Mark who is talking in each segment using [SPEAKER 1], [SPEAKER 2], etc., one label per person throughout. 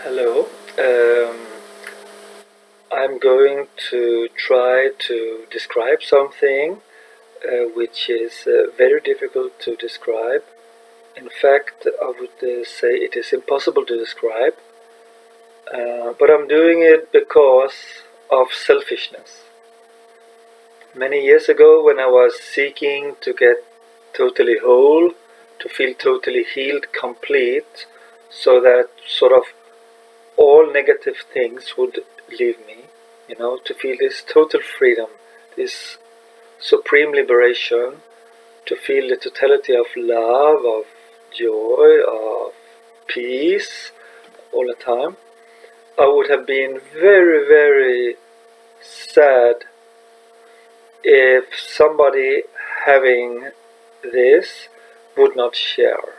[SPEAKER 1] Hello. Um, I'm going to try to describe something which is very difficult to describe. In fact, I would say it is impossible to describe, but I'm doing it because of selfishness. Many years ago, when I was seeking to get totally whole, to feel totally healed, complete, so that sort of all negative things would leave me, to feel this total freedom, this supreme liberation, to feel the totality of love, of joy, of peace all the time. I would have been very, very sad if somebody having this would not share.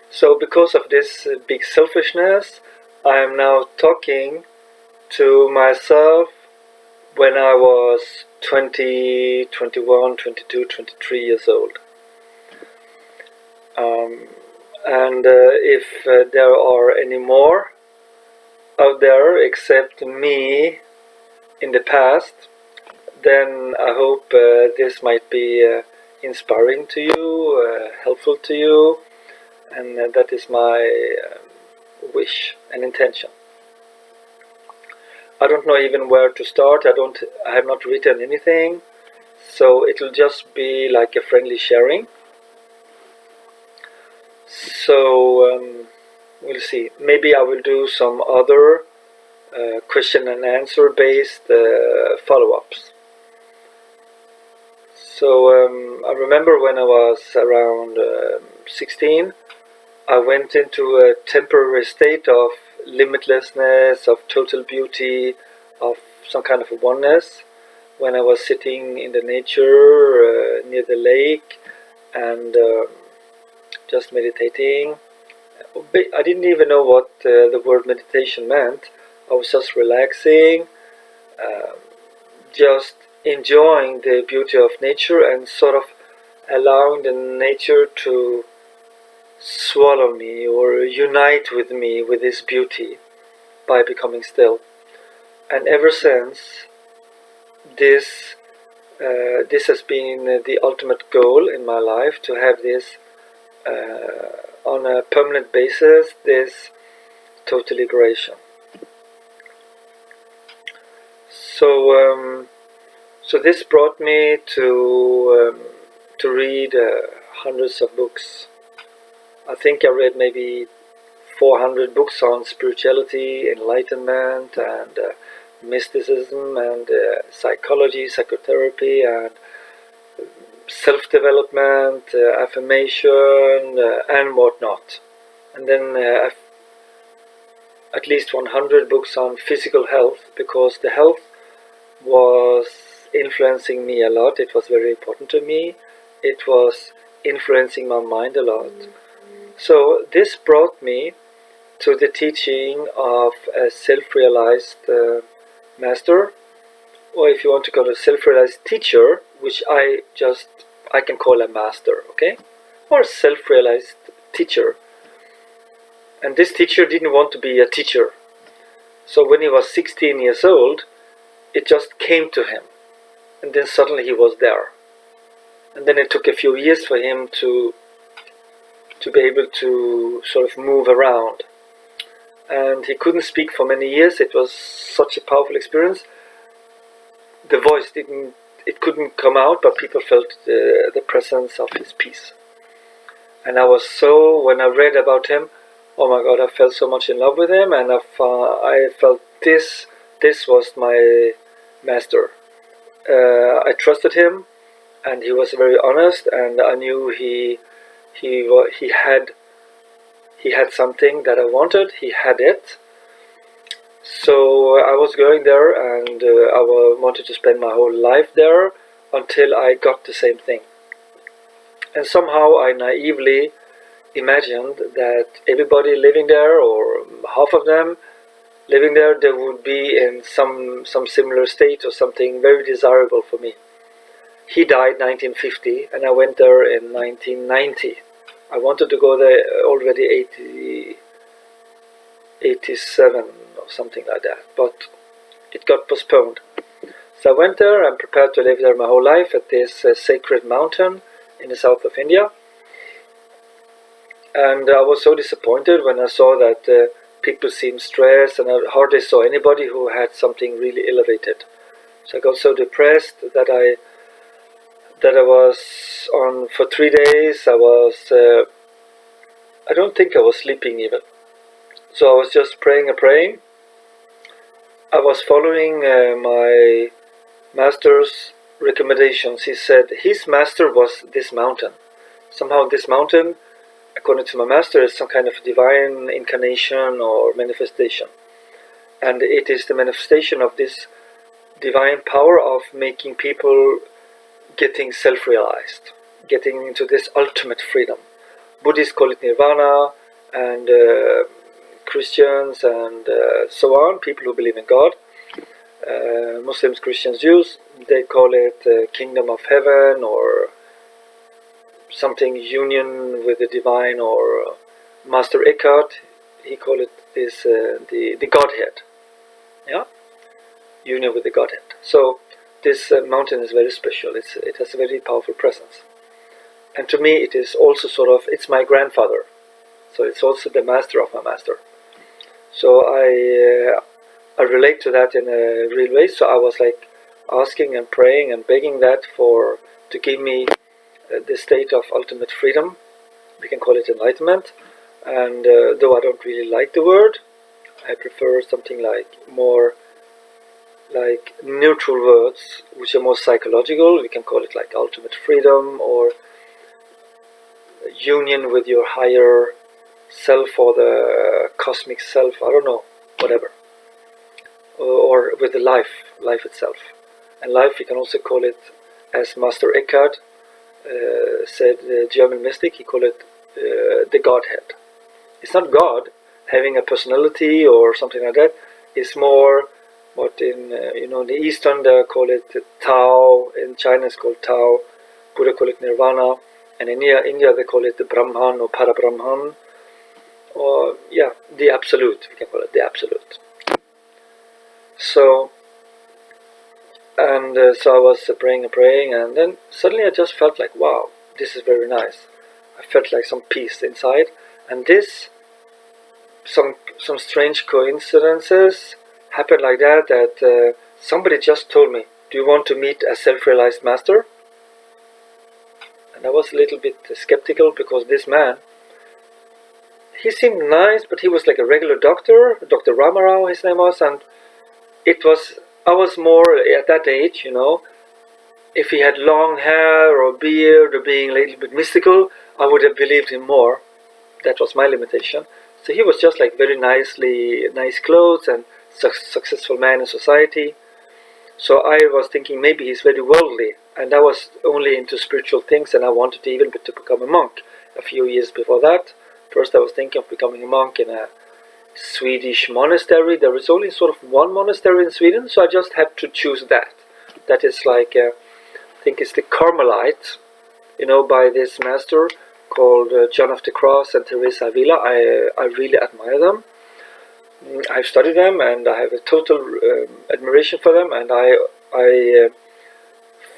[SPEAKER 1] So because of this big selfishness, I am now talking to myself when I was 20, 21, 22, 23 years old. And if there are any more out there except me in the past, then I hope this might be inspiring to you, helpful to you, and that is my wish and intention. I don't know even where to start. I have not written anything, so it'll just be like a friendly sharing. So we'll see. Maybe I will do some other question and answer based follow-ups. So I remember when I was around 16, I went into a temporary state of limitlessness, of total beauty, of some kind of a oneness, when I was sitting in the nature near the lake and just meditating. I didn't even know what the word meditation meant. I was just relaxing, um, just enjoying the beauty of nature and sort of allowing the nature to swallow me or unite with me with this beauty by becoming still. And ever since, this this has been the ultimate goal in my life, to have this on a permanent basis, this total liberation. So this brought me to read hundreds of books. I think I read maybe 400 books on spirituality, enlightenment, and mysticism, and psychology, psychotherapy, and self-development, affirmation, and whatnot. And then at least 100 books on physical health, because the health was influencing me a lot. It was very important to me. It was influencing my mind a lot. So this brought me to the teaching of a self-realized master, or if you want to call it a self-realized teacher, which I can call a master, okay? Or self-realized teacher. And this teacher didn't want to be a teacher. So when he was 16 years old, it just came to him. And then suddenly he was there. And then it took a few years for him to be able to sort of move around. And he couldn't speak for many years. It was such a powerful experience. The voice couldn't come out, but people felt the presence of his peace. And when I read about him, oh my God, I fell so much in love with him, and I felt this was my master. I trusted him, and he was very honest, and I knew he had something that I wanted. He had it. So I was going there, and I wanted to spend my whole life there until I got the same thing. And somehow I naively imagined that everybody living there, or half of them living there, they would be in some similar state or something very desirable for me. He died 1950, and I went there in 1990. I wanted to go there already 87 or something like that, but it got postponed. So I went there and prepared to live there my whole life at this sacred mountain in the south of India. And I was so disappointed when I saw that people seemed stressed, and I hardly saw anybody who had something really elevated. So I got so depressed that I was on for 3 days. I don't think I was sleeping even. So I was just praying and praying. I was following my master's recommendations. He said his master was this mountain. Somehow this mountain, according to my master, is some kind of divine incarnation or manifestation. And it is the manifestation of this divine power of making people getting self-realized, getting into this ultimate freedom. Buddhists call it nirvana, and Christians and so on, people who believe in God, Muslims, Christians, Jews, they call it kingdom of heaven or something, union with the divine, or Master Eckhart, he called it this the Godhead, yeah, union with the Godhead. So this mountain is very special. It has a very powerful presence, and to me it is also sort of, it's my grandfather, so it's also the master of my master. So I relate to that in a real way. So I was like asking and praying and begging that to give me the state of ultimate freedom. We can call it enlightenment. And though I don't really like the word, I prefer something like more like neutral words, which are more psychological. We can call it like ultimate freedom or union with your higher self or the cosmic self. I don't know, whatever. Or with the life itself. And life, we can also call it, as Master Eckhart said, the German mystic, he called it the Godhead. It's not God having a personality or something like that. It's more what in in the Eastern they call it Tao. In China it's called Tao. Buddha call it Nirvana, and in India they call it the Brahman or Parabrahman, or the Absolute. We can call it the Absolute. So so I was praying and praying, and then suddenly I just felt like, wow, this is very nice. I felt like some peace inside, and some strange coincidences happened like that somebody just told me, do you want to meet a self-realized master? And I was a little bit skeptical, because this man, he seemed nice, but he was like a regular doctor, Dr. Ramana his name was, and I was more at that age, if he had long hair or beard or being a little bit mystical, I would have believed him more. That was my limitation. So he was just like very nice clothes and successful man in society. So I was thinking maybe he's very worldly, and I was only into spiritual things, and I wanted to even to become a monk a few years before that. First I was thinking of becoming a monk in a Swedish monastery. There is only sort of one monastery in Sweden, so I just had to choose that. That is like, I think it's the Carmelite, by this master called John of the Cross and Teresa Avila. I really admire them. I've studied them, and I have a total admiration for them, and I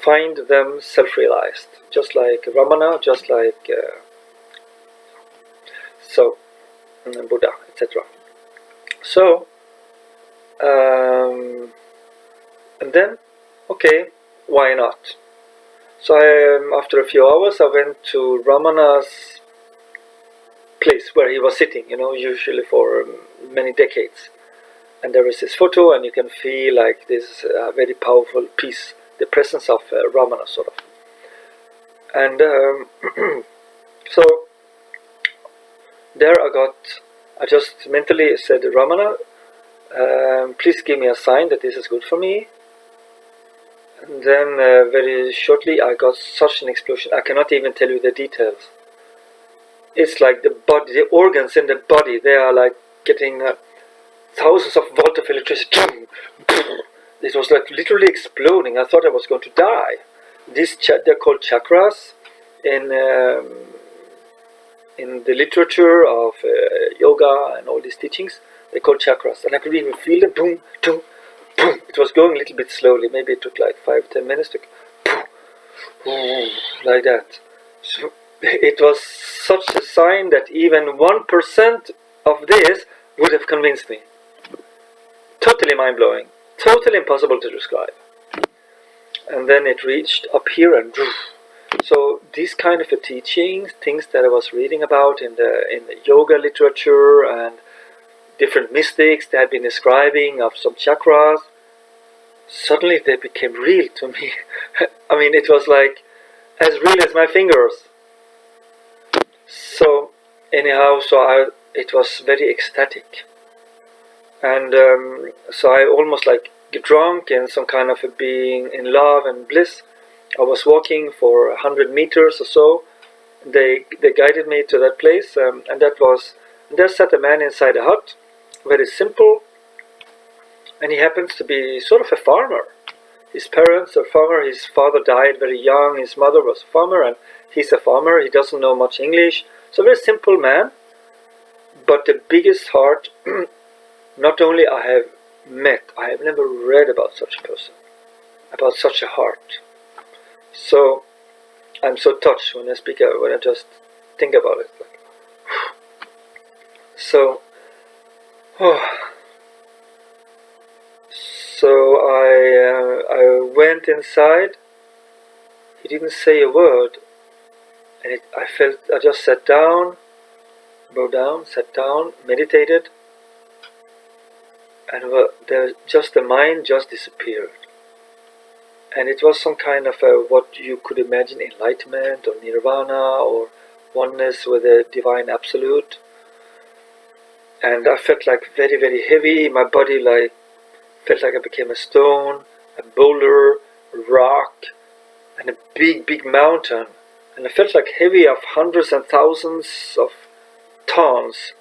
[SPEAKER 1] find them self-realized, just like Ramana, just like Buddha, etc. So, and then, okay, why not? So after a few hours, I went to Ramana's place where he was sitting, usually for many decades. And there is this photo, and you can feel like this very powerful peace, the presence of Ramana, sort of. And so there I just mentally said, Ramana, please give me a sign that this is good for me. And then very shortly I got such an explosion. I cannot even tell you the details. It's like the body, the organs in the body, they are like getting thousands of volts of electricity. It was like literally exploding. I thought I was going to die. They're called chakras in the literature of yoga and all these teachings. They're called chakras, and I could even feel them. Boom, boom, boom. It was going a little bit slowly. Maybe it took like 5-10 minutes to boom, like that. So it was such a sign that even 1% of this would have convinced me. Totally mind-blowing. Totally impossible to describe. And then it reached up here and so these kind of teachings, things that I was reading about in the yoga literature and different mystics that had been describing of some chakras, suddenly they became real to me. I mean, it was like as real as my fingers. So anyhow, it was very ecstatic, and so I almost like get drunk in some kind of a being in love and bliss. I was walking for 100 meters or so. They guided me to that place, and there sat a man inside a hut, very simple, and he happens to be sort of a farmer. His parents are farmer. His father died very young. His mother was a farmer, and he's a farmer. He doesn't know much English. So a very simple man, but the biggest heart. Not only I have never read about such a person, about such a heart. So I'm so touched when I speak, when I just think about it. So, so I went inside. He didn't say a word, and I just sat down, bowed down, sat down, meditated, and the mind just disappeared. And it was some kind of what you could imagine enlightenment or nirvana or oneness with the divine absolute. And I felt like very, very heavy. My body felt like I became a stone, a boulder, a rock, and a big, big mountain. And I felt like heavy of hundreds and thousands of tons.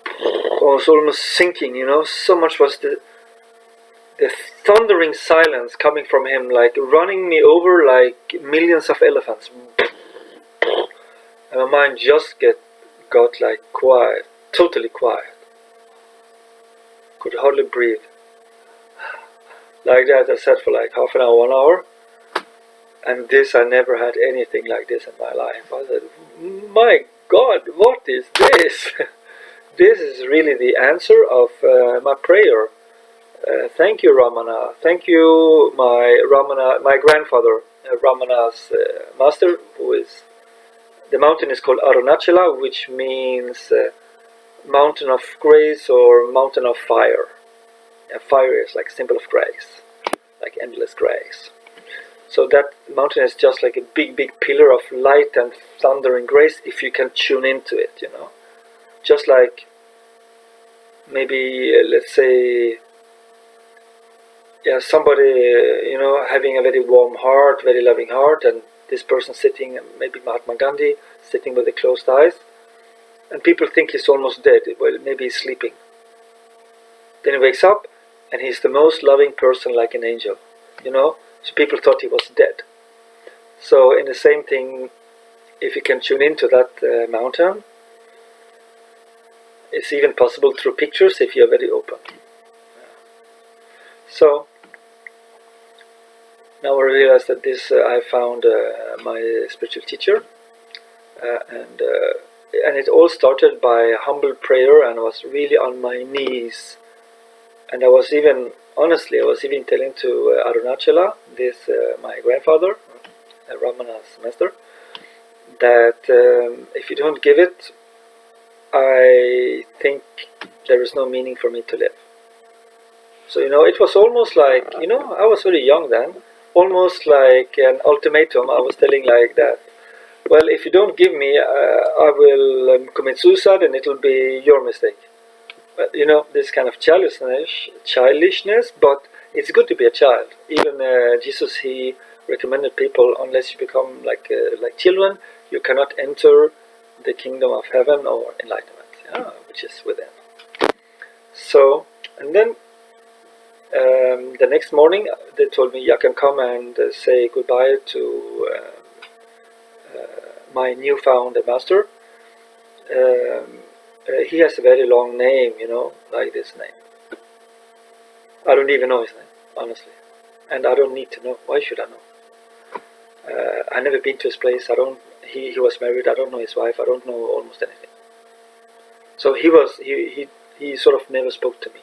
[SPEAKER 1] I was almost sinking, so much was the thundering silence coming from him, like running me over like millions of elephants. And my mind just got like quiet, totally quiet. Could hardly breathe. Like that I sat for like half an hour, 1 hour. And I never had anything like this in my life. I said, my God, what is this? This is really the answer of my prayer. Thank you, Ramana. Thank you, my grandfather, Ramana's master, the mountain is called Aruncahala, which means mountain of grace or mountain of fire. And fire is like symbol of grace, like endless grace. So that mountain is just like a big, big pillar of light and thunder and grace if you can tune into it, Just like maybe, let's say, somebody, having a very warm heart, very loving heart, and this person sitting, maybe Mahatma Gandhi, sitting with the closed eyes, and people think he's almost dead. Well, maybe he's sleeping. Then he wakes up, and he's the most loving person, like an angel, So people thought he was dead. So in the same thing, if you can tune into that mountain, it's even possible through pictures if you're very open. So now I realize that I found my spiritual teacher, and it all started by humble prayer, and I was really on my knees, and I was even telling to Aruncahala, my grandfather, Ramana's master, that if you don't give it, I think there is no meaning for me to live. So it was almost like, I was very young then, almost like an ultimatum. I was telling like that, well, if you don't give me, I will commit suicide, and it'll be your mistake. But this kind of childishness, but it's good to be a child. Even Jesus, he recommended people, unless you become like children, you cannot enter the kingdom of heaven or enlightenment, which is within. So, and then the next morning they told me I can come and say goodbye to my newfound master. He has a very long name, like this name. I don't even know his name, honestly. And I don't need to know. Why should I know? I've never been to his place. He was married. I don't know his wife. I don't know almost anything. So he sort of never spoke to me.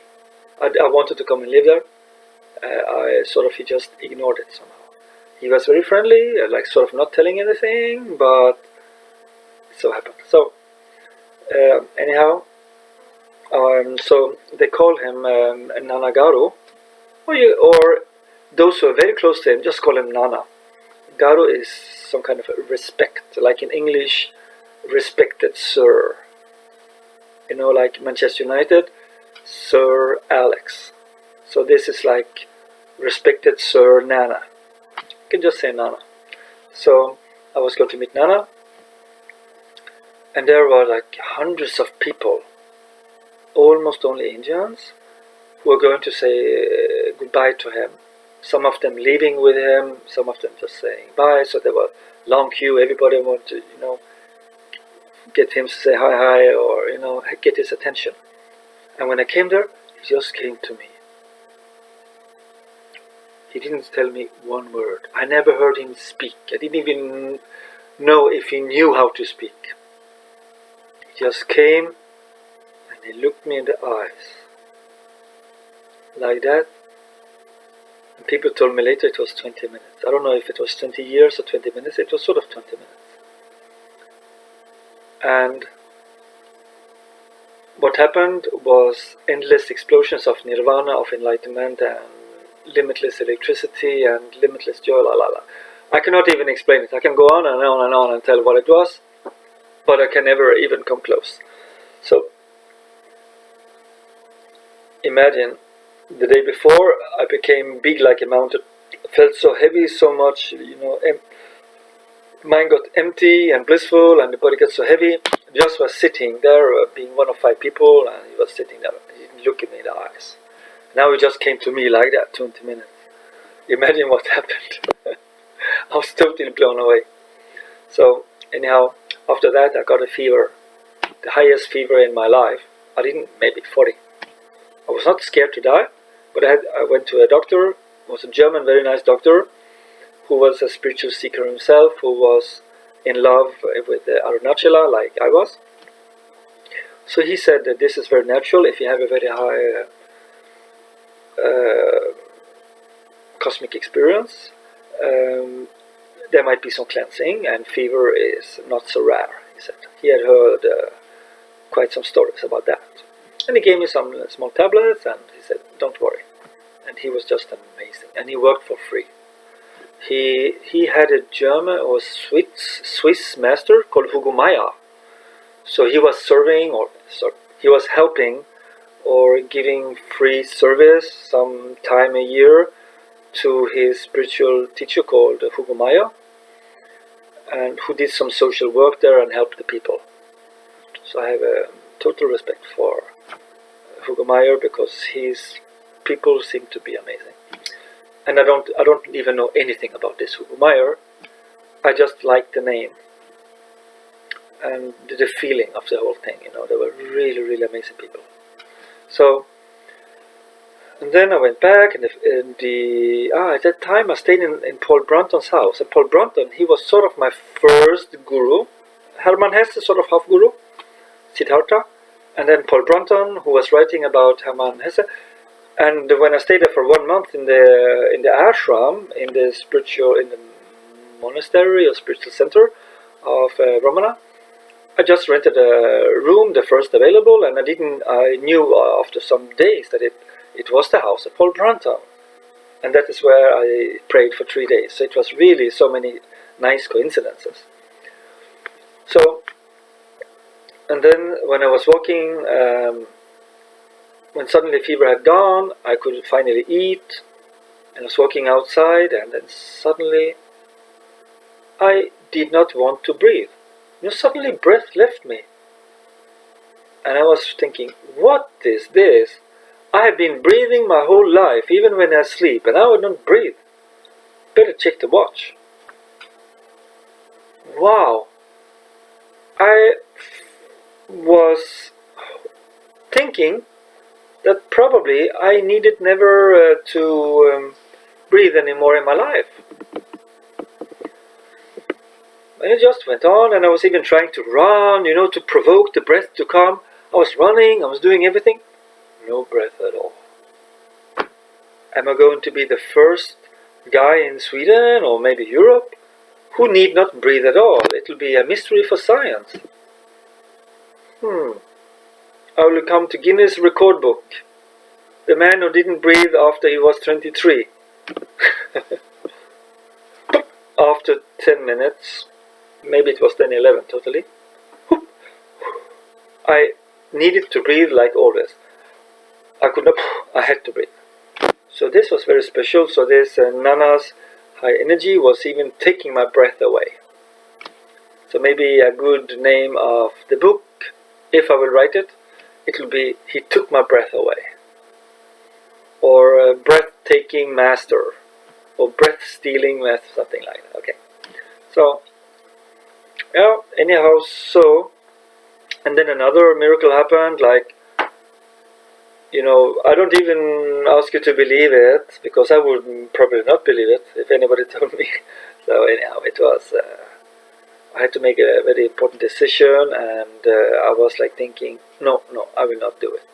[SPEAKER 1] I wanted to come and live there. He just ignored it somehow. He was very friendly, like sort of not telling anything, but it so happened. So anyhow, so they call him Nannagaru, or those who are very close to him just call him Nana. Garu is some kind of a respect, like in English, respected sir. Like Manchester United, Sir Alex. So this is like respected Sir Nana. You can just say Nana. So I was going to meet Nana, and there were like hundreds of people, almost only Indians, who were going to say goodbye to him. Some of them leaving with him, some of them just saying bye. So there was long queue. Everybody wanted to, get him to say hi, or get his attention. And when I came there, he just came to me. He didn't tell me one word. I never heard him speak. I didn't even know if he knew how to speak. He just came and he looked me in the eyes. Like that. And people told me later it was 20 minutes. I don't know if it was 20 years or 20 minutes. It was sort of 20 minutes. And what happened was endless explosions of nirvana, of enlightenment, and limitless electricity and limitless joy. I cannot even explain it. I can go on and on and on and tell what it was, but I can never even come close. So imagine the day before I became big like a mountain, felt so heavy, so much, mind got empty and blissful, and the body got so heavy. Just was sitting there, being one of 5 people, and he was sitting there. He didn't look at me in the eyes. Now he just came to me like that, 20 minutes. Imagine what happened. I was totally blown away. So anyhow, after that I got a fever, the highest fever in my life. I didn't, maybe 40. I was not scared to die, but I went to a doctor, was a German, very nice doctor, who was a spiritual seeker himself, who was in love with Aruncahala, like I was. So he said that this is very natural if you have a very high cosmic experience. There might be some cleansing, and fever is not so rare, he said. He had heard quite some stories about that. And he gave me some small tablets, and he said, don't worry. And he was just amazing, and he worked for free. He had a German or Swiss master called Hugo Maya. So he was serving, he was helping or giving free service some time a year to his spiritual teacher called Hugo Maya, and who did some social work there and helped the people. So I have a total respect for Hugo Maya, because his people seem to be amazing. And I don't even know anything about this Hugo Maya. I just like the name and the feeling of the whole thing. They were really, really amazing people. So, and then I went back, and at that time I stayed in Paul Brunton's house. And Paul Brunton, he was sort of my first guru. Hermann Hesse, sort of half guru, Siddhartha, and then Paul Brunton, who was writing about Hermann Hesse. And when I stayed there for 1 month in the ashram, in the monastery or spiritual center of Ramana, I just rented a room, the first available, and I knew after some days that it was the house of Paul Brunton. And that is where I prayed for 3 days. So it was really so many nice coincidences. So, and then when I was walking, when suddenly fever had gone, I could finally eat, and I was walking outside, and then suddenly I did not want to breathe. Suddenly breath left me. And I was thinking, what is this? I have been breathing my whole life, even when I sleep, and now I don't breathe. Better check the watch. Wow. I was thinking that probably I needed never to breathe anymore in my life. And it just went on, and I was even trying to run, to provoke the breath to come. I was running, I was doing everything. No breath at all. Am I going to be the first guy in Sweden, or maybe Europe, who need not breathe at all? It'll be a mystery for science. I will come to Guinness record book. The man who didn't breathe after he was 23. After 10 minutes, maybe it was then 11 totally, I needed to breathe like always. I could not, I had to breathe. So this was very special. So this Nana's high energy was even taking my breath away. So maybe a good name of the book, if I will write it, it will be He Took My Breath Away. Or Breathtaking Master. Or Breath-Stealing Master, something like that. Okay. So, yeah, anyhow, so, and then another miracle happened, like, I don't even ask you to believe it, because I would probably not believe it if anybody told me. So anyhow, it was, I had to make a very important decision, and I was like thinking, no, I will not do it.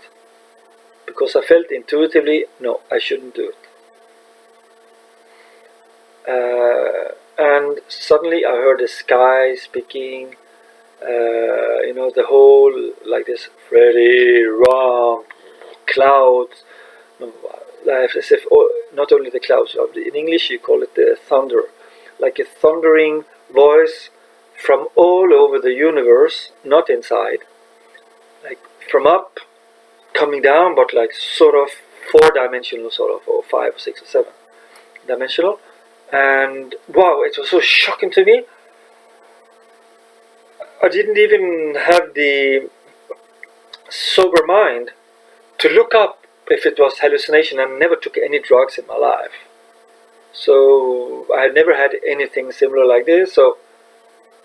[SPEAKER 1] Because I felt intuitively, no, I shouldn't do it. And suddenly I heard the sky speaking, the whole, like this, Freddy, run, clouds, as if, not only the clouds, in English you call it the thunder, like a thundering voice from all over the universe, not inside, like from up, coming down, but like sort of 4-dimensional, sort of, or 5 or 6 or 7-dimensional. And wow, it was so shocking to me. I didn't even have the sober mind to look up if it was hallucination, and never took any drugs in my life. So I had never had anything similar like this. So,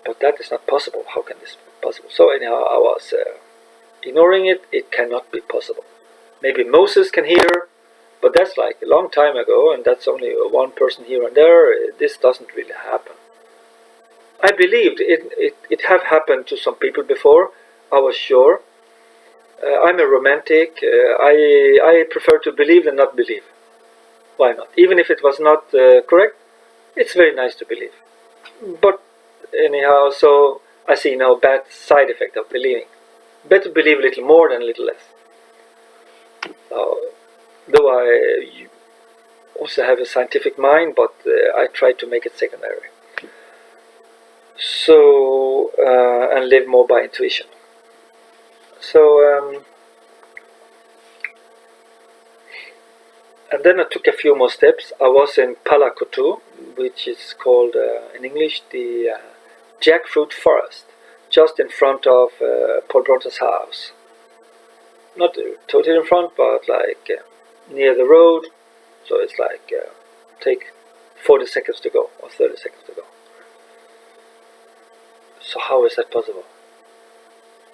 [SPEAKER 1] but that is not possible. How can this be possible? So anyhow, I was ignoring it. It cannot be possible. Maybe Moses can hear, but that's like a long time ago, and that's only one person here and there. This doesn't really happen. I believed it have happened to some people before. I was sure. I'm a romantic. I prefer to believe than not believe. Why not? Even if it was not correct, it's very nice to believe. But anyhow, so I see no bad side effect of believing. Better believe a little more than a little less. Though I also have a scientific mind, but I try to make it secondary. So, and live more by intuition. So, and then I took a few more steps. I was in Palakotu, which is called in English the jackfruit forest, just in front of Paul Bronte's house. Not totally in front, but like near the road. So it's like take 40 seconds to go, or 30 seconds to go. So how is that possible?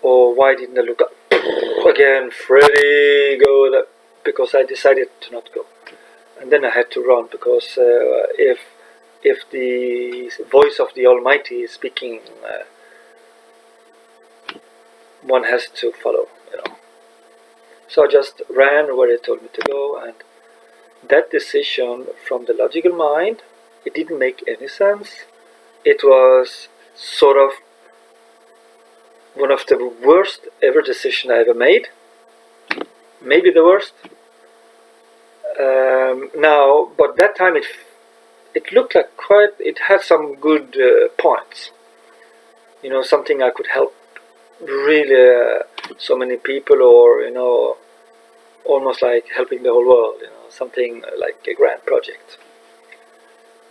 [SPEAKER 1] Or why didn't I look up? Again, Freddy, go that, because I decided to not go. And then I had to run, because if the voice of the Almighty is speaking, one has to follow, So I just ran where it told me to go, and that decision from the logical mind, it didn't make any sense. It was sort of one of the worst ever decision I ever made. Maybe the worst. Now, but that time it looked like it had some good points. Something I could help really so many people, or almost like helping the whole world. Something like a grand project.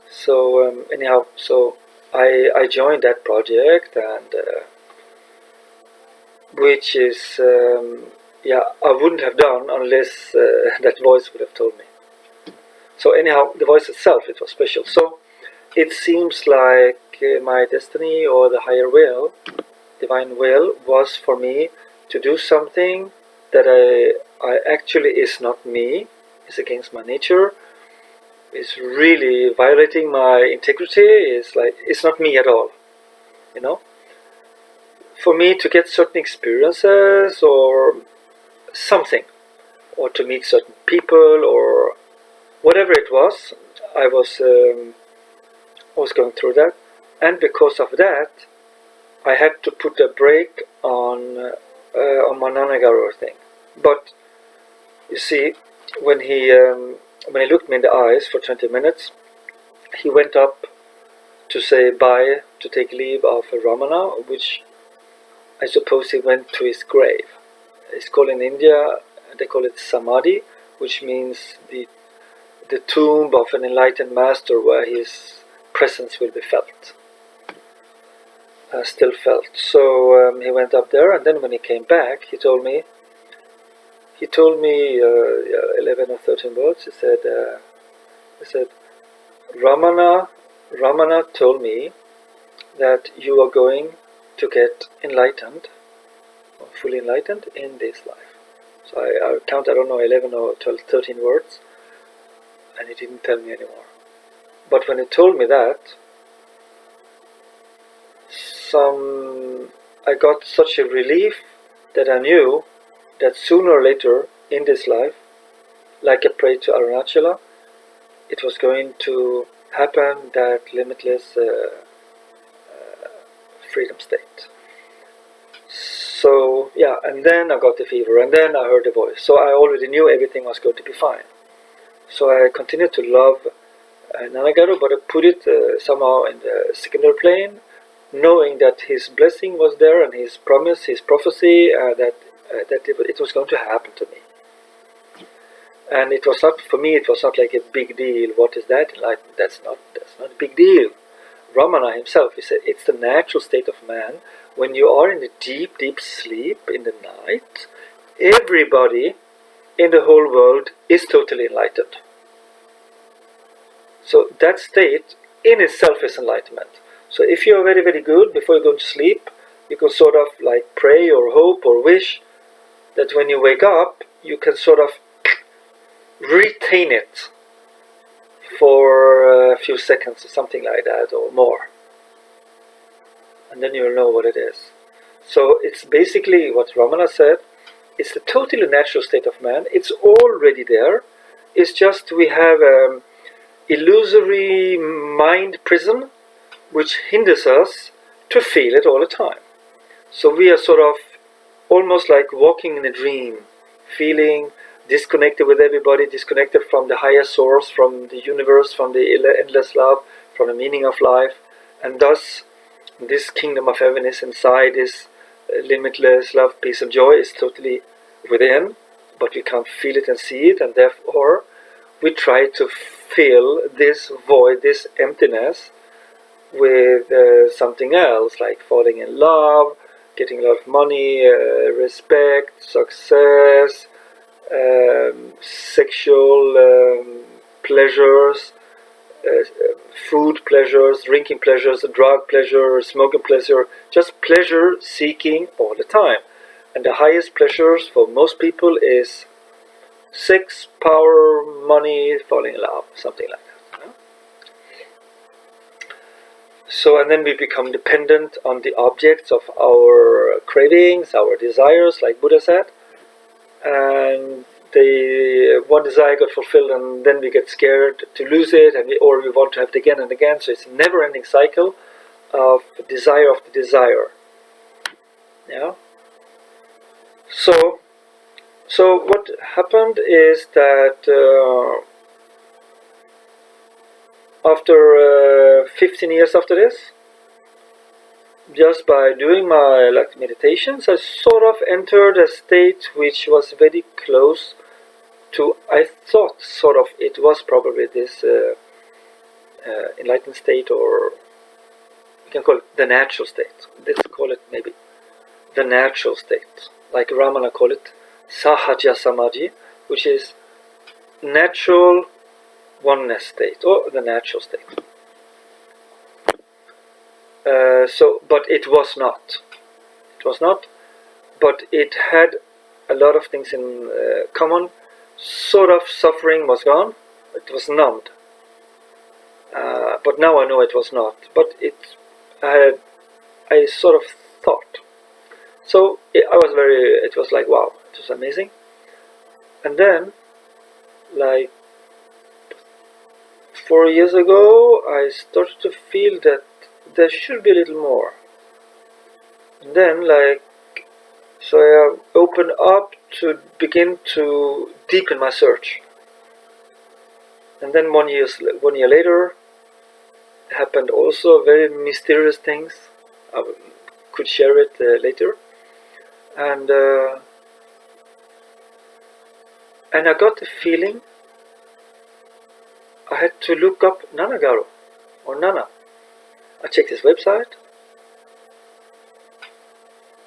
[SPEAKER 1] So anyhow, so I joined that project, and which is I wouldn't have done unless that voice would have told me. So anyhow, the voice itself, it was special. So it seems like my destiny, or the higher will, divine will, was for me to do something that I actually is not me, is against my nature, is really violating my integrity, is like, it's not me at all, you know. For me to get certain experiences or something, or to meet certain people or whatever it was, I was going through that, and because of that, I had to put a break on my Nannagaru thing. But you see, when he looked me in the eyes for 20 minutes, he went up to say bye, to take leave of Ramana, which I suppose he went to his grave. It's called in India, they call it Samadhi, which means the tomb of an enlightened master where his presence will be felt, still felt. So he went up there, and then when he came back, he told me 11 or 13 words. He said, Ramana told me that you are going to get enlightened, or fully enlightened in this life. So I count, I don't know, 11 or 12, 13 words, and he didn't tell me anymore. But when he told me that, I got such a relief that I knew that sooner or later in this life, like I prayed to Aruncahala, it was going to happen, that limitless freedom state. So yeah, and then I got the fever, and then I heard the voice. So I already knew everything was going to be fine. So I continued to love Nannagaru, but I put it somehow in the secondary plane, knowing that his blessing was there and his promise, his prophecy, that it was going to happen to me. And it was not, for me, it was not like a big deal. What is that? Like, that's not a big deal. Ramana himself, he said, it's the natural state of man. When you are in a deep, deep sleep in the night, everybody in the whole world is totally enlightened. So that state in itself is enlightenment. So if you are very, very good before you go to sleep, you can sort of like pray or hope or wish that when you wake up, you can sort of retain it for a few seconds or something like that, or more. And then you'll know what it is. So it's basically what Ramana said. It's the totally natural state of man. It's already there. It's just we have an illusory mind prison which hinders us to feel it all the time. So we are sort of almost like walking in a dream, feeling disconnected with everybody, disconnected from the higher source, from the universe, from the endless love, from the meaning of life. And thus, this kingdom of heaven is inside, this limitless love, peace and joy is totally within, but we can't feel it and see it, and therefore we try to fill this void, this emptiness, with something else, like falling in love, getting a lot of money, respect, success, sexual pleasures, food pleasures, drinking pleasures, drug pleasure, smoking pleasure, just pleasure seeking all the time. And the highest pleasures for most people is sex, power, money, falling in love, something like that. You know? So, and then we become dependent on the objects of our cravings, our desires, like Buddha said. And one desire got fulfilled, and then we get scared to lose it, or we want to have it again and again. So it's a never-ending cycle of desire after desire. Yeah. So what happened is that after 15 years after this, just by doing my meditations, I sort of entered a state which was very close to, I thought sort of it was probably this enlightened state, or we can call it the natural state. Let's call it maybe the natural state, like Ramana called it Sahaja Samadhi, which is natural oneness state, or the natural state. But it was not. It was not. but it had a lot of things in common. Sort of suffering was gone. It was numbed. But now I know it was not. But I sort of thought. So it was like, wow, it was amazing. And then, like 4 years ago, I started to feel that there should be a little more. And then, so I opened up to begin to deepen my search. And then 1 year later, happened also very mysterious things. I could share it later. And I got the feeling I had to look up Nannagaru or Nana. I checked his website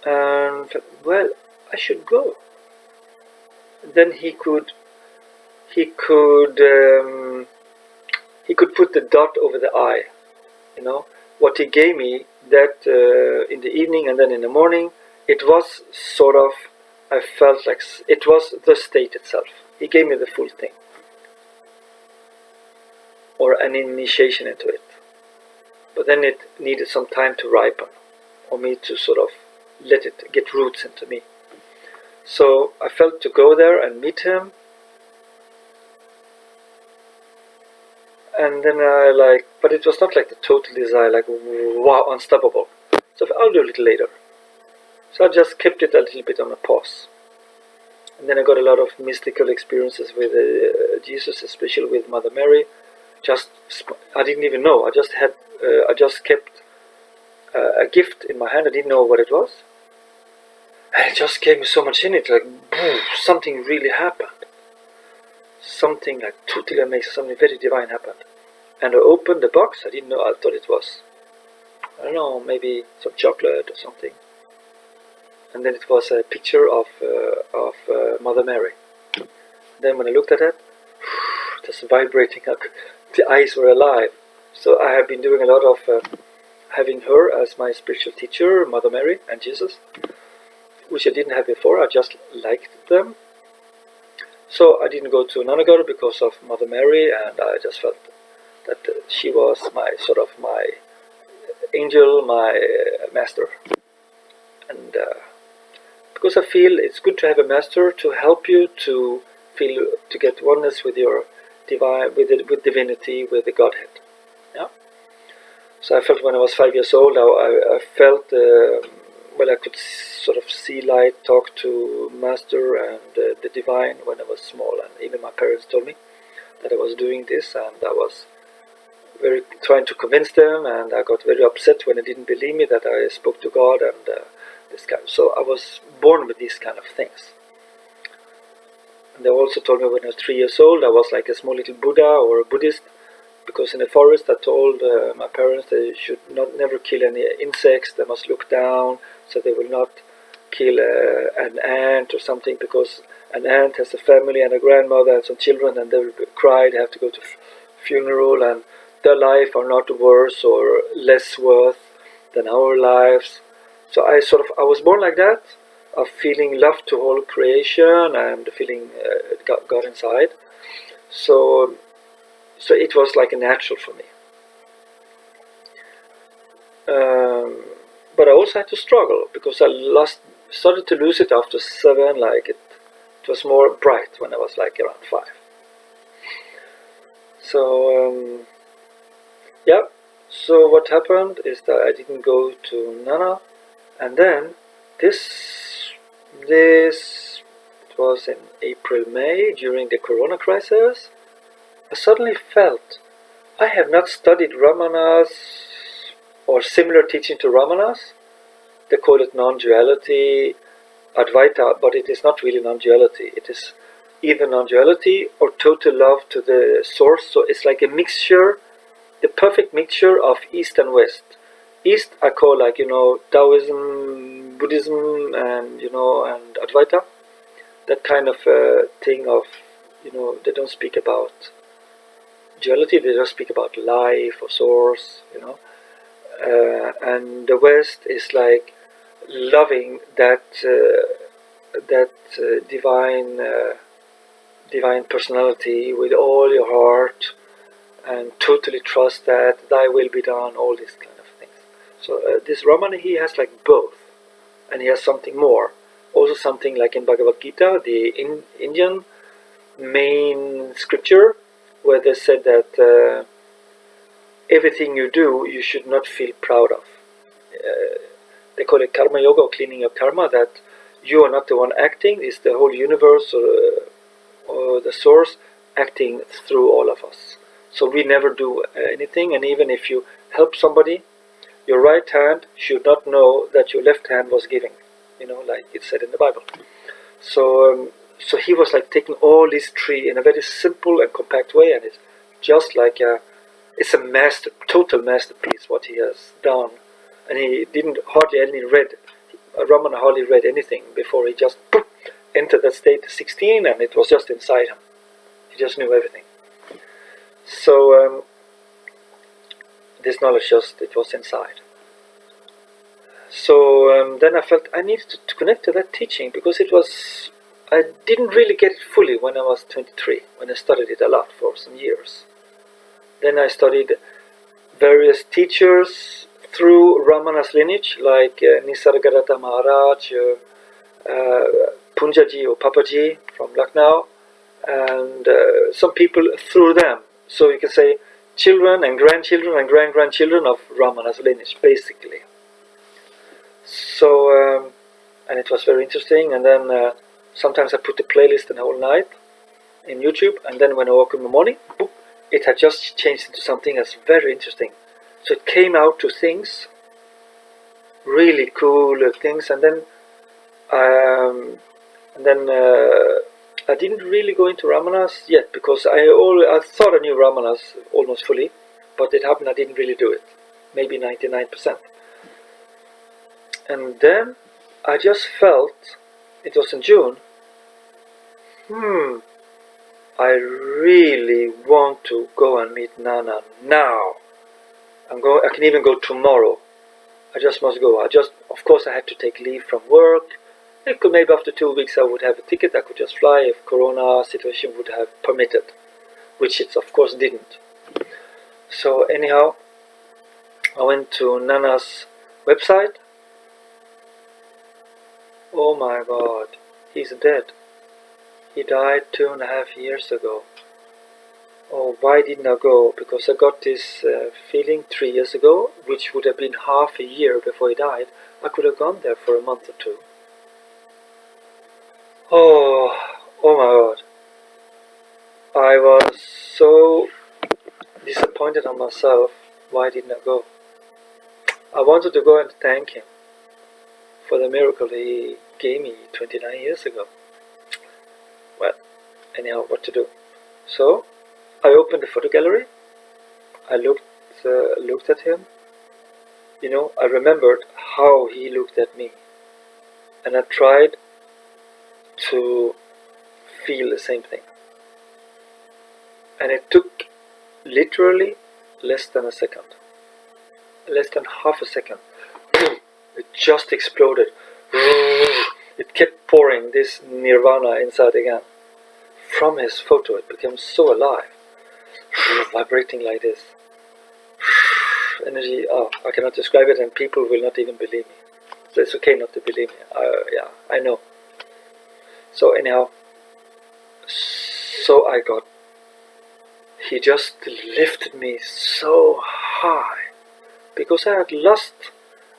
[SPEAKER 1] and well, I should go. Then he could put the dot over the I. You know what he gave me that in the evening and then in the morning. It was sort of, I felt like it was the state itself. He gave me the full thing, or an initiation into it. But then it needed some time to ripen, or me to sort of let it get roots into me. So I felt to go there and meet him. And then but it was not like the total desire, like wow, unstoppable. So I'll do a little later. So I just kept it a little bit on a pause. And then I got a lot of mystical experiences with Jesus, especially with Mother Mary. I didn't even know. I just kept a gift in my hand. I didn't know what it was. And it just gave me so much in it, like boom, something really happened. Something like totally amazing, something very divine happened. And I opened the box. I didn't know. I thought it was, I don't know, maybe some chocolate or something. And then it was a picture of Mother Mary. Then when I looked at it, just vibrating up, the eyes were alive. So I have been doing a lot of having her as my spiritual teacher, Mother Mary and Jesus, which I didn't have before. I just liked them. So I didn't go to Nannagaru because of Mother Mary, and I just felt that she was my sort of my angel, my master. And because I feel it's good to have a master to help you to feel, to get oneness with your divine, with divinity, with the Godhead. Yeah. So I felt when I was 5 years old, I felt I could sort of see light, talk to master and the divine when I was small, and even my parents told me that I was doing this, and I was very trying to convince them, and I got very upset when they didn't believe me that I spoke to God and this kind. So I was born with these kind of things. And they also told me when I was 3 years old, I was like a small little Buddha or a Buddhist, because in the forest I told my parents they should never kill any insects. They must look down so they will not kill an ant or something, because an ant has a family and a grandmother and some children, and they will cry. They have to go to funeral, and their life are not worse or less worth than our lives. So I was born like that, of feeling love to whole creation and feeling God inside. So it was like a natural for me. But I also had to struggle, because I started to lose it after 7. Like it was more bright when I was like around 5. So yeah. So what happened is that I didn't go to Nana, and then this it was in April, May, during the Corona crisis. I suddenly felt I have not studied Ramana's or similar teaching to Ramana's. They call it non-duality, Advaita, but it is not really non-duality. It is either non-duality or total love to the source. So it's like a mixture, the perfect mixture of East and West. East I call like, Taoism, Buddhism, and and Advaita. That kind of thing of, they don't speak about duality, they just speak about life or source, and the West is like loving that divine personality with all your heart, and totally trust that thy will be done, all these kind of things. So this Ramana, he has like both, and he has something more. Also something like in Bhagavad Gita, the Indian main scripture, where they said that everything you do, you should not feel proud of. They call it karma yoga, or cleaning your karma, that you are not the one acting, it's the whole universe or the source acting through all of us. So we never do anything, and even if you help somebody, your right hand should not know that your left hand was giving, like it said in the Bible. So he was like taking all these three in a very simple and compact way, and it's just like it's a total masterpiece what he has done. And he didn't hardly any read. Ramana hardly read anything before he just entered that state 16, and it was just inside him. He just knew everything. So this knowledge it was inside. So then I felt I needed to connect to that teaching, because I didn't really get it fully when I was 23, when I studied it a lot for some years. Then I studied various teachers through Ramana's lineage, like Nisargadatta Maharaj, Punjaji or Papaji from Lucknow, and some people through them. So you can say children and grandchildren and grand-grandchildren of Ramana's lineage, basically. So, and it was very interesting. And then sometimes I put the playlist in the whole night in YouTube, and then when I woke in the morning, boop, it had just changed into something that's very interesting. So it came out to things, really cool things, and then I didn't really go into Ramanas yet, because I thought I knew Ramanas almost fully, but it happened I didn't really do it, maybe 99%. And then I just felt, it was in June, I really want to go and meet Nana now. I can even go tomorrow. I just must go. Of course I had to take leave from work. Maybe after 2 weeks I would have a ticket. I could just fly if Corona situation would have permitted, which it of course didn't. So anyhow, I went to Nana's website. Oh my God, he's dead. He died 2.5 years ago. Oh, why didn't I go? Because I got this feeling 3 years ago, which would have been half a year before he died. I could have gone there for a month or two. Oh my God. I was so disappointed on myself. Why didn't I go? I wanted to go and thank him for the miracle he gave me 29 years ago. Well, anyhow, what to do? So I opened the photo gallery. I looked at him. I remembered how he looked at me, and I tried to feel the same thing. And it took literally less than a second, less than half a second. It just exploded. It kept pouring this nirvana inside again. From his photo, it became so alive, vibrating like this. Energy, I cannot describe it, and people will not even believe me. So it's okay not to believe me. Yeah, I know. So anyhow, he just lifted me so high, because I had lost,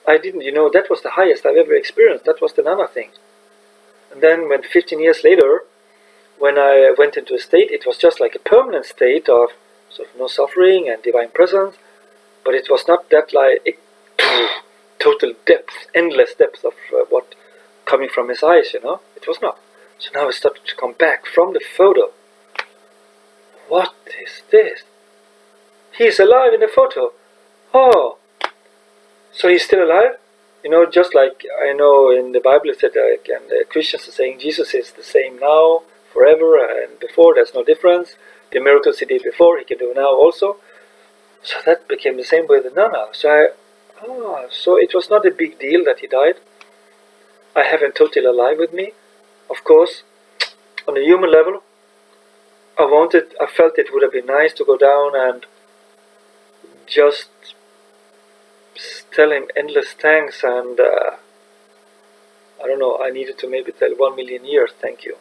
[SPEAKER 1] that was the highest I've ever experienced. That was the Nana thing. And then when 15 years later, when I went into a state, it was just like a permanent state of sort of no suffering and divine presence, but it was not that like total depth, endless depth of what coming from his eyes, It was not. So now I started to come back from the photo. What is this? He's alive in the photo. Oh, so he's still alive? Just like I know in the Bible it said, and the Christians are saying Jesus is the same now, forever, and before, there's no difference. The miracles he did before, he can do now also. So that became the same with the Nana. So it was not a big deal that he died. I have him totally alive with me. Of course, on a human level, I felt it would have been nice to go down and just tell him endless thanks, and I don't know, I needed to maybe tell 1,000,000 years thank you.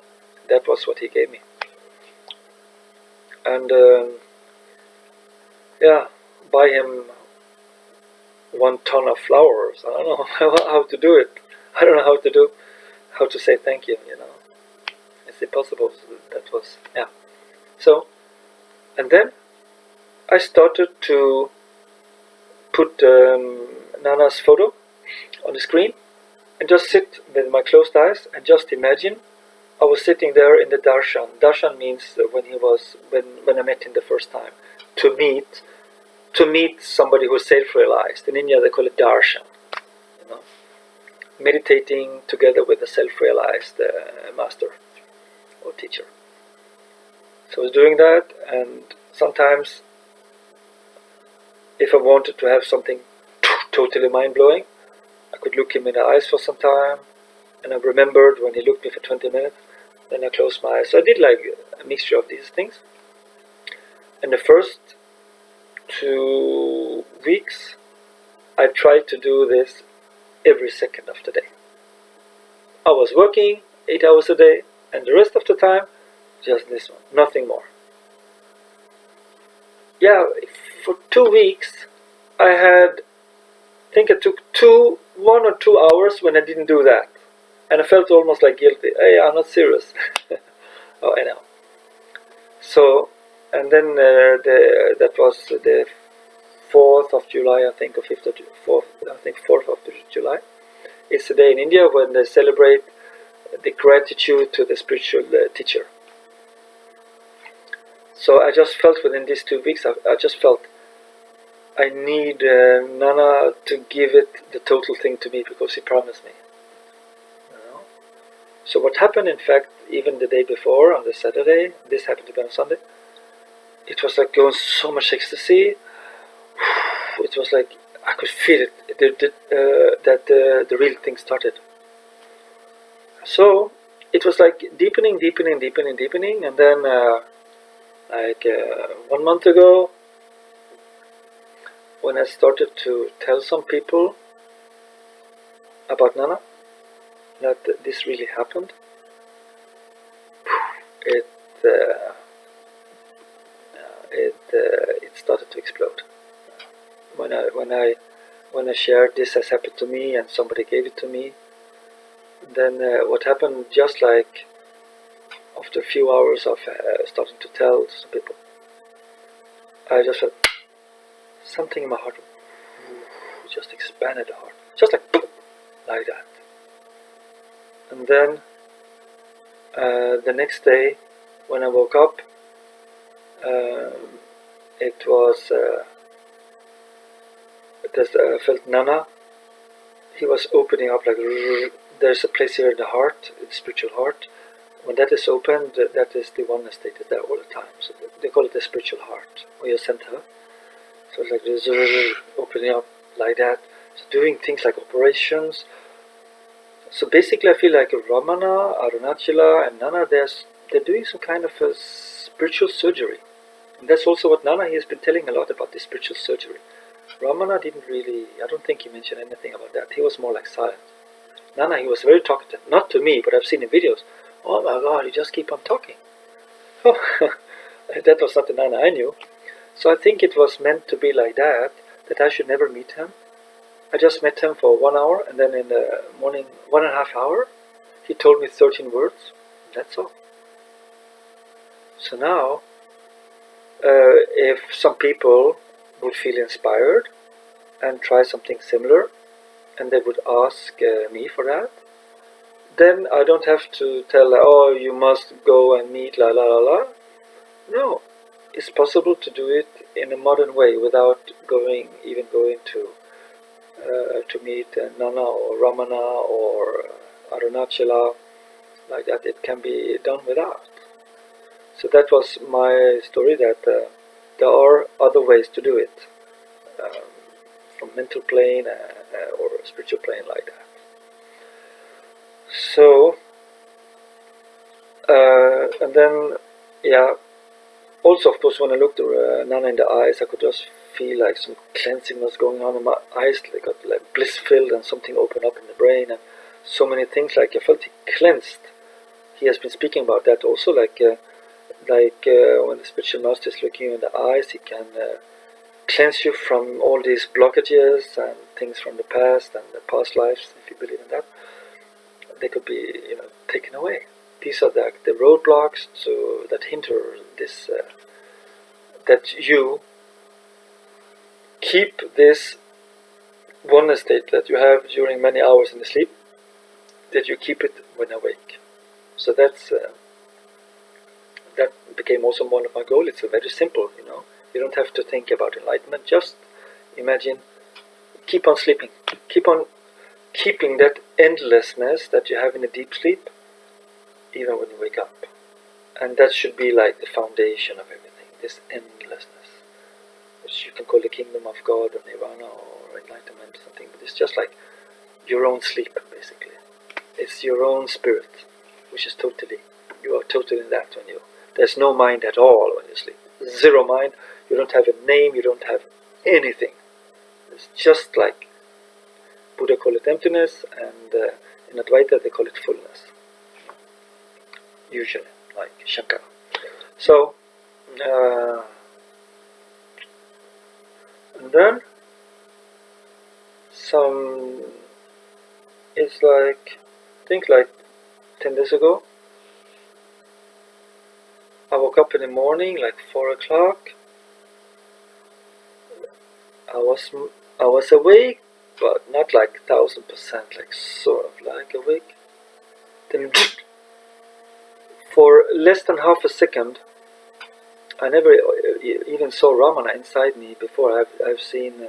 [SPEAKER 1] That was what he gave me. And yeah, buy him 1 ton of flowers. I don't know how to do it. I don't know how to say thank you, you know. It's impossible. That was, yeah. So, and then I started to put Nana's photo on the screen and just sit with my closed eyes and just imagine I was sitting there in the darshan. Darshan means when I met him the first time. To meet somebody who is self-realized. In India they call it darshan. You know, meditating together with a self-realized master or teacher. So I was doing that, and sometimes if I wanted to have something totally mind-blowing, I could look him in the eyes for some time, and I remembered when he looked me for 20 minutes, then I closed my eyes. So I did like a mixture of these things. And the first 2 weeks, I tried to do this every second of the day. I was working 8 hours a day, and the rest of the time, just this one, nothing more. Yeah, for 2 weeks, I think it took 1 or 2 hours when I didn't do that. And I felt almost like guilty. Hey, I'm not serious. Oh, I know. So, and then that was the 4th of July, I think, or 5th of 4th, I think 4th of July. It's the day in India when they celebrate the gratitude to the spiritual teacher. So I just felt within these 2 weeks, I just felt I need Nana to give it the total thing to me because he promised me. You know? So what happened, in fact, even the day before, on the Saturday, this happened to be on Sunday, it was like going so much ecstasy. It was like I could feel it, that the real thing started. So it was like deepening, and then 1 month ago, when I started to tell some people about Nana, that this really happened, it started to explode. When I shared this has happened to me and somebody gave it to me, then what happened, just like after a few hours of starting to tell some people, I just felt something in my heart just expanded the heart, just like boom, like that. And then the next day, when I woke up, it was I felt Nana. He was opening up like there's a place here in the heart, the spiritual heart. When that is opened, that is the oneness state is there all the time. So they call it the spiritual heart or your center. So it's like this opening up like that. So doing things like operations. So basically, I feel like Ramana, Aruncahala, and Nana, they're doing some kind of a spiritual surgery. And that's also what Nana he has been telling a lot about, this spiritual surgery. Ramana didn't really, I don't think he mentioned anything about that. He was more like silent. Nana, he was very talkative. Not to me, but I've seen in videos. Oh my God, you just keep on talking. Oh, that was not the Nana I knew. So I think it was meant to be like that I should never meet him. I just met him for 1 hour, and then in the morning, 1.5 hours, he told me 13 words. That's all. So now, if some people would feel inspired and try something similar, and they would ask me for that, then I don't have to tell, oh, you must go and meet la la la la. No, it's possible to do it in a modern way without even going to meet Nana or Ramana or Aruncahala, like that. It can be done without. So that was my story, that there are other ways to do it, from mental plane or spiritual plane like that. So And then, yeah, also, of course, when I looked Nana in the eyes, I could just feel like some cleansing was going on in my eyes. They got like bliss filled, and something opened up in the brain, and so many things. Like I felt he cleansed. He has been speaking about that also. When the spiritual master is looking you in the eyes, he can cleanse you from all these blockages and things from the past and the past lives. If you believe in that, they could be, taken away. These are the roadblocks that hinder this. That you keep this oneness state that you have during many hours in the sleep, that you keep it when awake. So that became also one of my goals. It's very simple, You don't have to think about enlightenment. Just imagine, keep on sleeping, keep on keeping that endlessness that you have in a deep sleep, even when you wake up. And that should be like the foundation of everything, this endlessness, which you can call the kingdom of God or Nirvana or Enlightenment or something, but it's just like your own sleep, basically. It's your own spirit, which is you are totally in that there's no mind at all when you sleep. Zero mind, you don't have a name, you don't have anything. It's just like Buddha call it emptiness, and in Advaita they call it fullness. Usually, like Shankara. So, and then it's like, I think like 10 days ago, I woke up in the morning, like 4 o'clock. I was awake, but not like 1000%, like sort of like awake. Then, for less than half a second, I never even saw Ramana inside me before. I've seen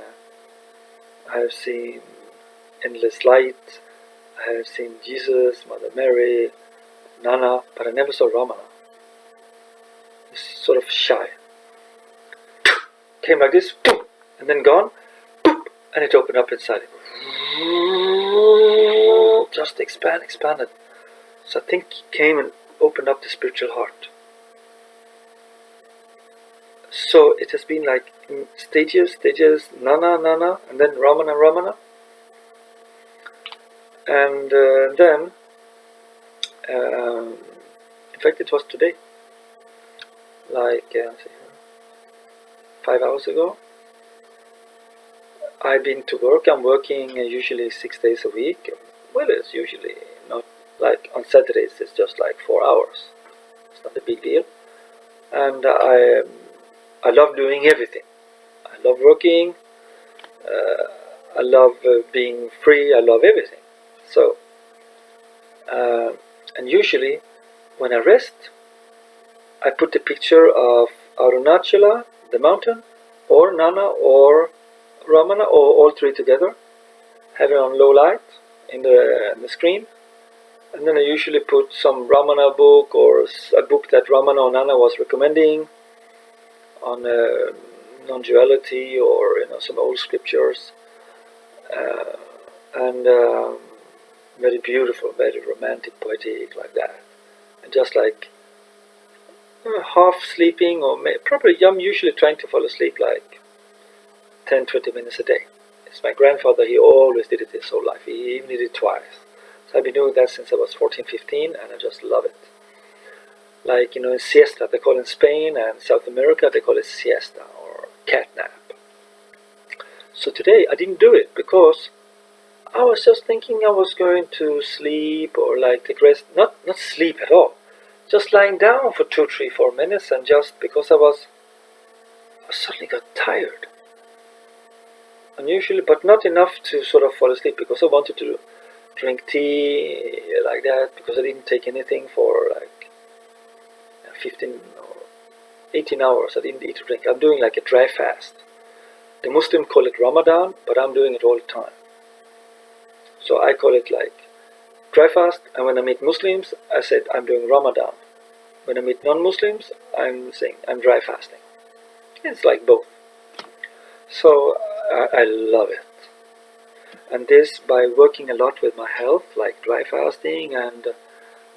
[SPEAKER 1] endless light. I have seen Jesus, Mother Mary, Nana, but I never saw Ramana. It's sort of shy. Came like this, and then gone, and it opened up inside. Just expanded. So I think he came and opened up the spiritual heart. So it has been like in stages, Nana, and then Ramana. And then, in fact, it was today, like 5 hours ago. I've been to work. I'm working usually 6 days a week. Well, it's usually not like on Saturdays. It's just like 4 hours. It's not a big deal. And I love doing everything. I love working. I love being free. I love everything. So, and usually when I rest, I put the picture of Aruncahala, the mountain, or Nana, or Ramana, or all three together, have it on low light in the screen, and then I usually put some Ramana book or a book that Ramana or Nana was recommending on Non-duality or some old scriptures, and very beautiful, very romantic, poetic, like that, and just like half sleeping, or probably I'm usually trying to fall asleep like 10-20 minutes a day. It's my grandfather, he always did it his whole life. He even did it twice. So I've been doing that since I was 14-15, and I just love it. Like, in siesta, they call it in Spain and South America, they call it siesta or cat nap. So today I didn't do it because I was just thinking I was going to sleep or like take rest. Not sleep at all. Just lying down for 2, 3, 4 minutes, and just because I suddenly got tired. Unusually, but not enough to sort of fall asleep, because I wanted to drink tea like that, because I didn't take anything for like 15 or 18 hours. I didn't eat or drink. I'm doing like a dry fast. The Muslims call it Ramadan, but I'm doing it all the time. So I call it like dry fast, and when I meet Muslims, I said I'm doing Ramadan. When I meet non-Muslims, I'm saying I'm dry fasting. It's like both. So I love it. And this, by working a lot with my health, like dry fasting and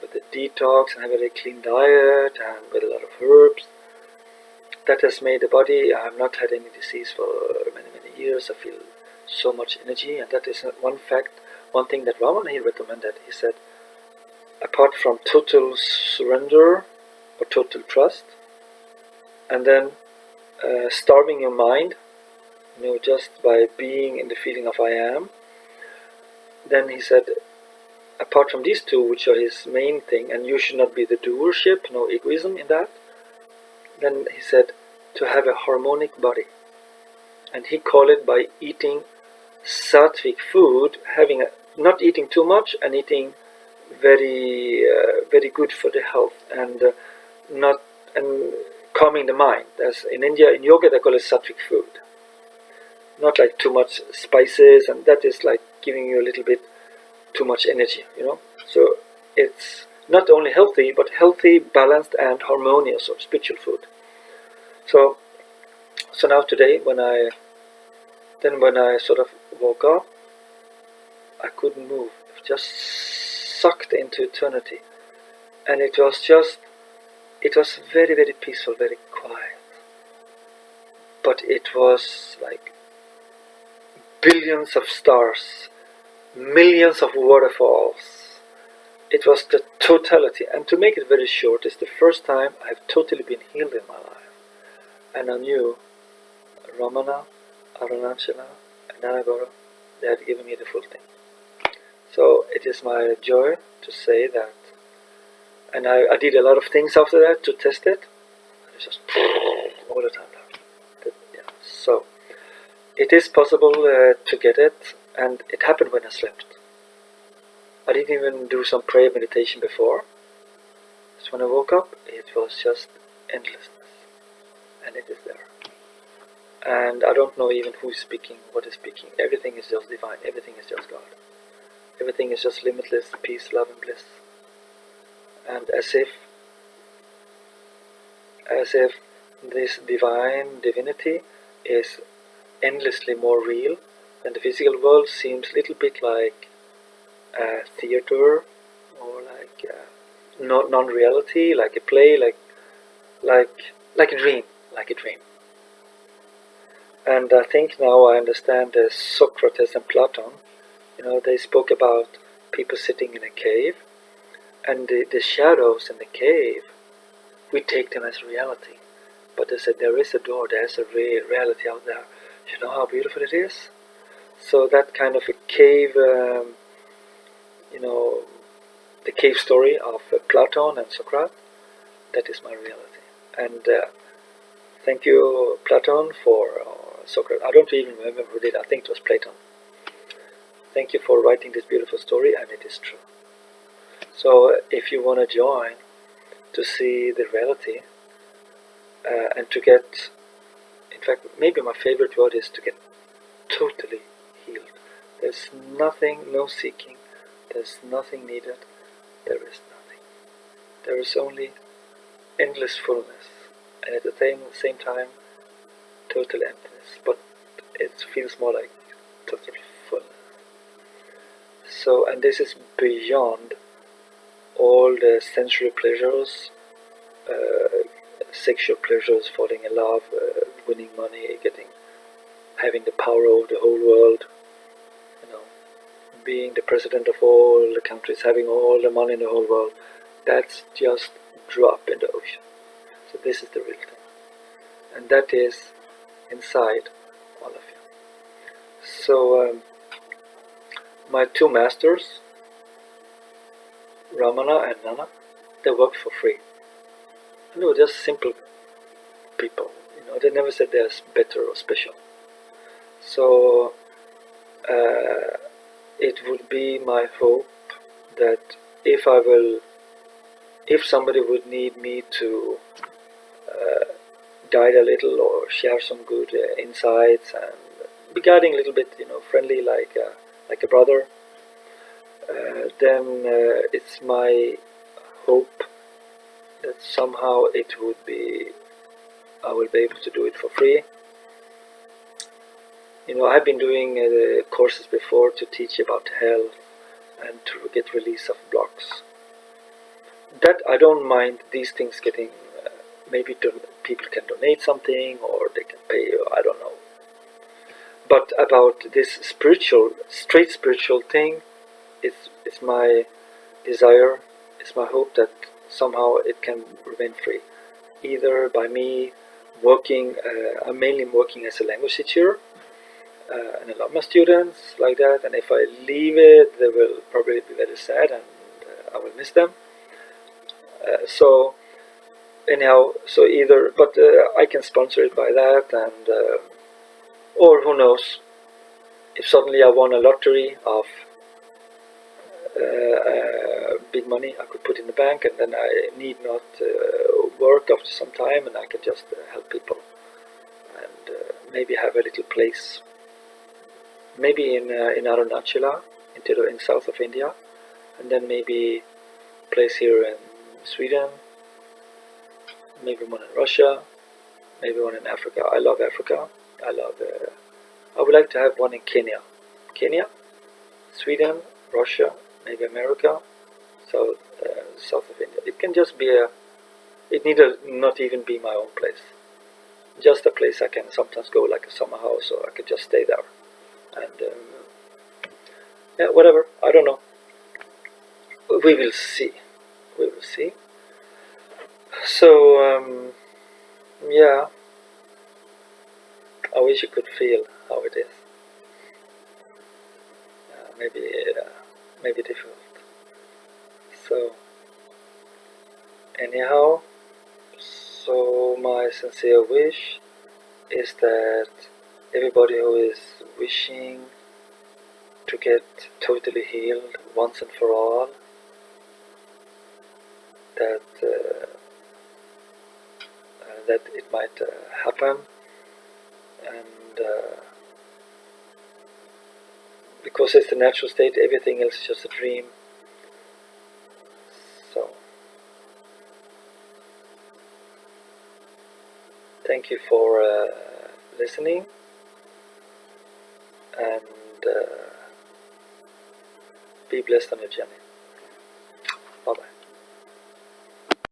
[SPEAKER 1] with a detox and have a very clean diet and with a lot of herbs. That has made the body. I have not had any disease for many, many years. I feel so much energy, and that is one thing that Ramana he recommended. He said, apart from total surrender or total trust, and then starving your mind, just by being in the feeling of I am. Then he said, apart from these two, which are his main thing, and you should not be the doership, no egoism in that. Then he said to have a harmonic body, and he called it by eating sattvic food, not eating too much and eating very very good for the health, and not and calming the mind. As in India, in yoga, they call it sattvic food. Not like too much spices, and that is like giving you a little bit too much energy, So it's not only healthy, but healthy, balanced, and harmonious, or spiritual food. So now today, when I sort of woke up, I couldn't move, just sucked into eternity, and it was very, very peaceful, very quiet. But it was like billions of stars, millions of waterfalls. It was the totality. And to make it very short, it's the first time I've totally been healed in my life. And I knew Ramana, Aruncahala, and Nannagaru, they had given me the full thing. So it is my joy to say that. And I did a lot of things after that to test it. It's just all the time now. Yeah. So it is possible to get it, and it happened when I slept. I didn't even do some prayer meditation before. So when I woke up, it was just endlessness, and it is there. And I don't know even who is speaking, what is speaking. Everything is just divine. Everything is just God. Everything is just limitless peace, love, and bliss. And as if this divine divinity is endlessly more real, than the physical world seems a little bit like a theater, or like non-reality, like a play, like a dream, And I think now I understand Socrates and Platon. They spoke about people sitting in a cave, and the shadows in the cave, we take them as reality. But they said there is a door, there's a reality out there. You know how beautiful it is? So that kind of a cave, the cave story of Platon and Socrates, that is my reality. And thank you, Platon, for Socrates. I don't even remember who did it. I think it was Platon. Thank you for writing this beautiful story, and it is true. So if you want to join to see the reality, and to get, in fact, maybe my favorite word is to get totally healed. There's nothing, no seeking, there's nothing needed, there is nothing. There is only endless fullness, and at the same time, total emptiness, but it feels more like total fullness. So, and this is beyond all the sensory pleasures, sexual pleasures, falling in love, winning money, having the power over the whole world, being the president of all the countries, having all the money in the whole world. That's just drop in the ocean. So this is the real thing, and that is inside all of you. So my two masters, Ramana and Nana, they worked for free. And they were just simple people. They never said they're better or special. So it would be my hope that if somebody would need me to guide a little or share some good insights and be guiding a little bit, friendly like a brother, then it's my hope that somehow I will be able to do it for free. I've been doing courses before to teach about health and to get release of blocks. that I don't mind these things getting, maybe people can donate something or they can pay, I don't know. But about this spiritual, straight spiritual thing, it's my desire, it's my hope that somehow it can remain free. Either by me working, I'm mainly working as a language teacher, and I love my students like that, and if I leave it, they will probably be very sad and I will miss them. So anyhow, so either, but I can sponsor it by that, and or who knows, if suddenly I won a lottery of big money, I could put in the bank, and then I need not work after some time, and I can just help people, and maybe have a little place, maybe in Aruncahala, in south of India, and then maybe place here in Sweden, maybe one in Russia, maybe one in Africa. I love Africa. I love. I would like to have one in Kenya, Sweden, Russia, maybe America, south of India. It can just be a. It need not even be my own place. Just a place I can sometimes go, like a summer house, or I could just stay there, and yeah, whatever. I don't know. We will see. We will see. So yeah, I wish you could feel how it is. Maybe difficult. So anyhow, so my sincere wish is that everybody who is wishing to get totally healed once and for all, that that it might happen, and because it's the natural state, everything else is just a dream. So thank you for listening, and be blessed on your journey.